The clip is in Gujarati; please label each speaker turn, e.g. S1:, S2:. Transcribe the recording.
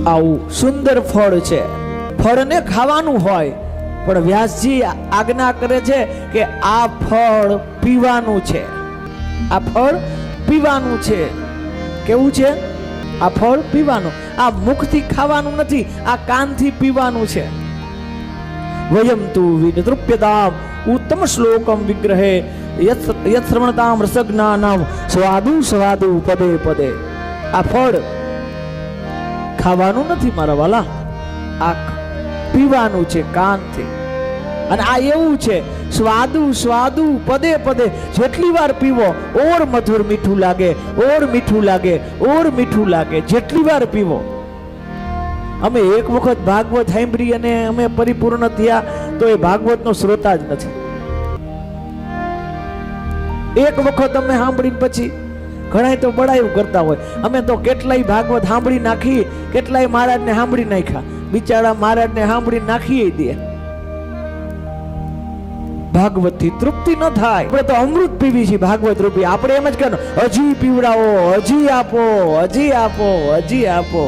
S1: આવું સુંદર ફળ છે. ફળને ખાવાનું હોય, પણ વ્યાસજી આજ્ઞા કરે છે કે આ ફળ પીવાનું છે. આ ફળ પીવાનું છે. કેવું છે? આ ફળ પીવાનું. આ મુખથી ખાવાનું નથી, આ કાનથી પીવાનું છે. વયમ તુ વિનૃપ્યતામ ઉત્તમ શ્લોકમ વિગ્રહે યત શ્રવણતામ રસજ્ઞાનમ સ્વાદુ સ્વાદુ પદે પદે. આ ફળ ખાવાનું નથી મારા વાલા, આ પીવાનું છે કાનથી. અને આ એવું છે, સ્વાદુ સ્વાદુ પદે પદે. જેટલી વાર પીવો ઓર મધુર મીઠું લાગે, ઓર મીઠું લાગે, ઓર મીઠું લાગે. જેટલી વાર પીવો. અમે એક વખત ભાગવત સાંભળી અને અમે પરિપૂર્ણ થયા તો એ ભાગવતનો શ્રોતા જ નથી. એક વખત અમે સાંભળીને પછી ઘણા તો બડાયું કરતા હોય, અમે તો કેટલાય ભાગવત સાંભળી નાખી, કેટલાય મહારાજને સાંભળી નાખ્યા. બિચારા મહારાજને સાંભળી નાખી દે. ભાગવત થી તૃપ્તિ ન થાય. આપણે તો અમૃત પીવી છે ભાગવત રૂપી. આપણે એમ જ કહેવાનું, હજી પીવડાવો, હજી આપો, હજી આપો, હજી આપો.